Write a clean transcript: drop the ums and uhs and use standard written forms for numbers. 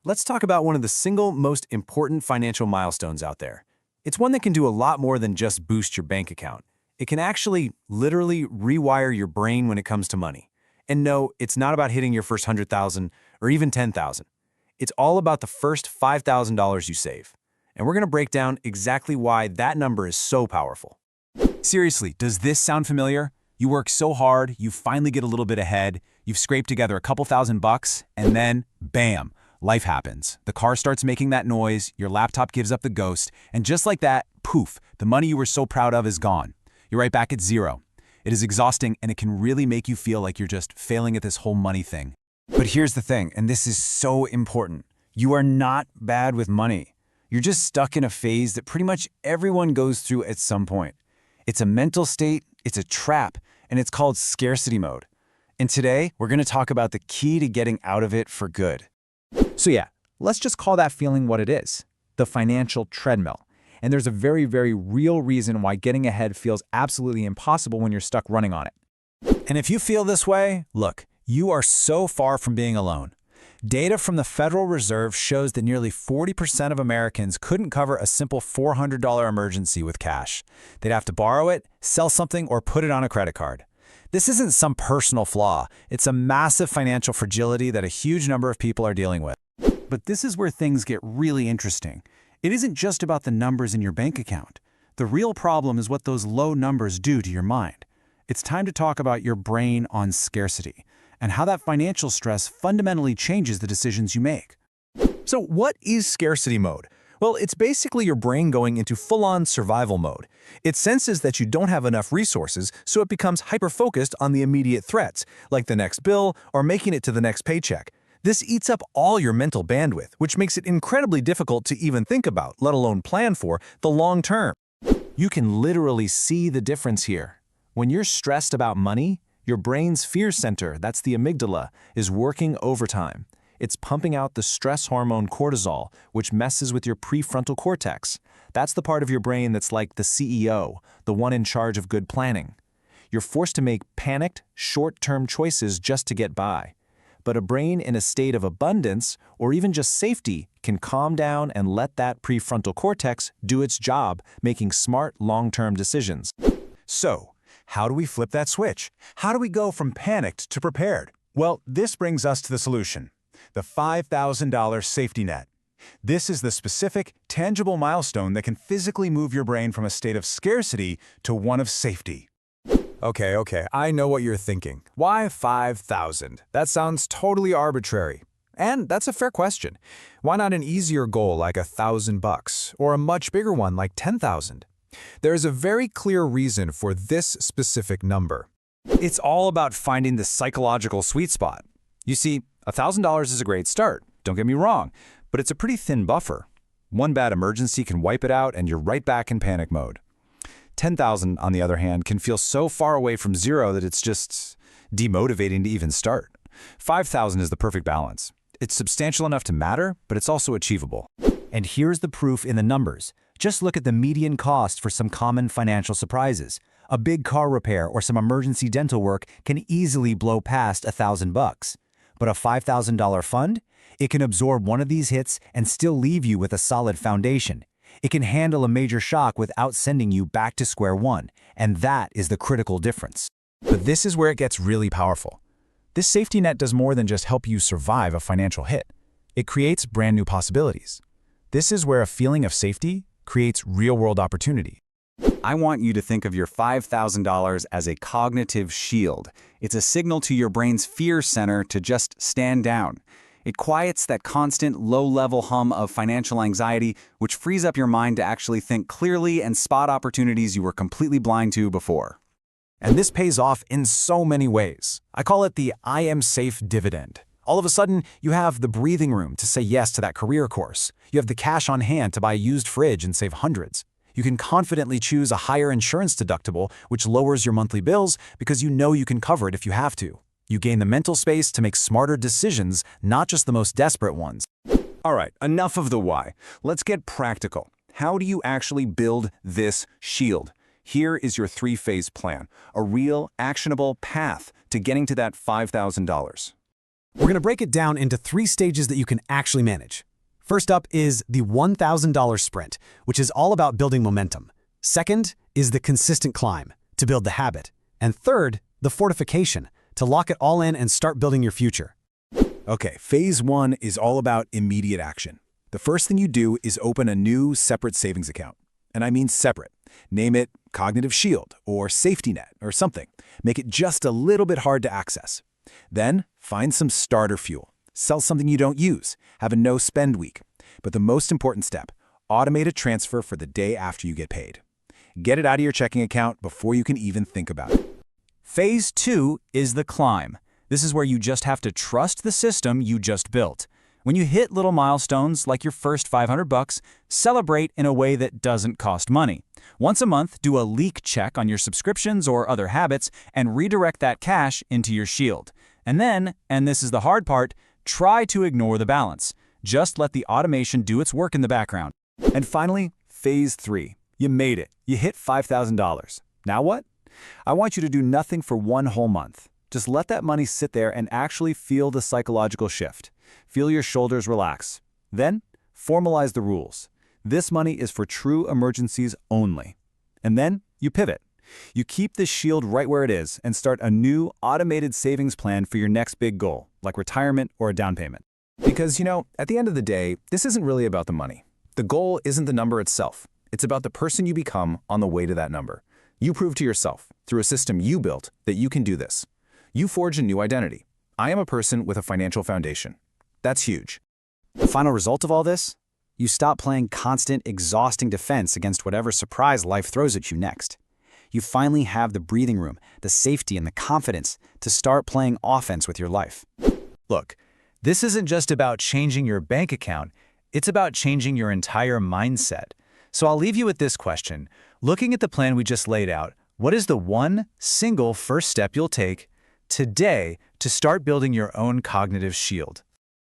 Let's talk about one of the single most important financial milestones out there. It's one that can do a lot more than just boost your bank account. It can actually literally rewire your brain when it comes to money. And no, it's not about hitting your first 100,000 or even 10,000. It's all about the first $5,000 you save. And we're going to break down exactly why that number is so powerful. Seriously, does this sound familiar? You work so hard, you finally get a little bit ahead, you've scraped together a couple $1,000, and then, bam, life happens. The car starts making that noise, your laptop gives up the ghost, and just like that, poof, the money you were so proud of is gone. You're right back at zero. It is exhausting, and it can really make you feel like you're just failing at this whole money thing. But here's the thing, and this is so important. You are not bad with money. You're just stuck in a phase that pretty much everyone goes through at some point. It's a mental state, it's a trap, and it's called scarcity mode. And today, we're going to talk about the key to getting out of it for good. So yeah, let's just call that feeling what it is, the financial treadmill. And there's a very, very real reason why getting ahead feels absolutely impossible when you're stuck running on it. And if you feel this way, look, you are so far from being alone. Data from the Federal Reserve shows that nearly 40% of Americans couldn't cover a simple $400 emergency with cash. They'd have to borrow it, sell something, or put it on a credit card. This isn't some personal flaw. It's a massive financial fragility that a huge number of people are dealing with. But this is where things get really interesting. It isn't just about the numbers in your bank account. The real problem is what those low numbers do to your mind. It's time to talk about your brain on scarcity and how that financial stress fundamentally changes the decisions you make. So what is scarcity mode? Well, it's basically your brain going into full-on survival mode. It senses that you don't have enough resources, so it becomes hyper-focused on the immediate threats, like the next bill or making it to the next paycheck. This eats up all your mental bandwidth, which makes it incredibly difficult to even think about, let alone plan for, the long term. You can literally see the difference here. When you're stressed about money, your brain's fear center, that's the amygdala, is working overtime. It's pumping out the stress hormone cortisol, which messes with your prefrontal cortex. That's the part of your brain that's like the CEO, the one in charge of good planning. You're forced to make panicked, short-term choices just to get by. But a brain in a state of abundance, or even just safety, can calm down and let that prefrontal cortex do its job, making smart, long-term decisions. So, how do we flip that switch? How do we go from panicked to prepared? Well, this brings us to the solution, the $5,000 safety net. This is the specific, tangible milestone that can physically move your brain from a state of scarcity to one of safety. Okay, I know what you're thinking. Why 5,000? That sounds totally arbitrary. And that's a fair question. Why not an easier goal like $1,000 or a much bigger one like 10,000? There is a very clear reason for this specific number. It's all about finding the psychological sweet spot. You see, $1,000 is a great start, don't get me wrong, but it's a pretty thin buffer. One bad emergency can wipe it out and you're right back in panic mode. 10,000, on the other hand, can feel so far away from zero that it's just demotivating to even start. 5,000 is the perfect balance. It's substantial enough to matter, but it's also achievable. And here's the proof in the numbers. Just look at the median cost for some common financial surprises. A big car repair or some emergency dental work can easily blow past $1,000. But a $5,000 fund? It can absorb one of these hits and still leave you with a solid foundation. It can handle a major shock without sending you back to square one, and that is the critical difference. But this is where it gets really powerful. This safety net does more than just help you survive a financial hit. It creates brand new possibilities. This is where a feeling of safety creates real-world opportunity. I want you to think of your $5,000 as a cognitive shield. It's a signal to your brain's fear center to just stand down. It quiets that constant low-level hum of financial anxiety, which frees up your mind to actually think clearly and spot opportunities you were completely blind to before. And this pays off in so many ways. I call it the I am safe dividend. All of a sudden, you have the breathing room to say yes to that career course. You have the cash on hand to buy a used fridge and save hundreds. You can confidently choose a higher insurance deductible, which lowers your monthly bills because you know you can cover it if you have to. You gain the mental space to make smarter decisions, not just the most desperate ones. All right, enough of the why. Let's get practical. How do you actually build this shield? Here is your three-phase plan, a real, actionable path to getting to that $5,000. We're going to break it down into 3 stages that you can actually manage. First up is the $1,000 sprint, which is all about building momentum. Second is the consistent climb, to build the habit. And third, the fortification, to lock it all in and start building your future. Okay, phase 1 is all about immediate action. The first thing you do is open a new separate savings account. And I mean separate. Name it Cognitive Shield or Safety Net or something. Make it just a little bit hard to access. Then find some starter fuel. Sell something you don't use. Have a no-spend week. But the most important step, automate a transfer for the day after you get paid. Get it out of your checking account before you can even think about it. Phase 2 is the climb. This is where you just have to trust the system you just built. When you hit little milestones like your first $500, celebrate in a way that doesn't cost money. Once a month, do a leak check on your subscriptions or other habits and redirect that cash into your shield. And then, and this is the hard part, try to ignore the balance. Just let the automation do its work in the background. And finally, phase 3. You made it. You hit $5,000. Now what? I want you to do nothing for 1 whole month. Just let that money sit there and actually feel the psychological shift. Feel your shoulders relax. Then, formalize the rules. This money is for true emergencies only. And then, you pivot. You keep this shield right where it is and start a new, automated savings plan for your next big goal, like retirement or a down payment. Because, at the end of the day, this isn't really about the money. The goal isn't the number itself. It's about the person you become on the way to that number. You prove to yourself, through a system you built, that you can do this. You forge a new identity. I am a person with a financial foundation. That's huge. The final result of all this? You stop playing constant, exhausting defense against whatever surprise life throws at you next. You finally have the breathing room, the safety, and the confidence to start playing offense with your life. Look, this isn't just about changing your bank account. It's about changing your entire mindset. So I'll leave you with this question. Looking at the plan we just laid out, what is the one single first step you'll take today to start building your own cognitive shield?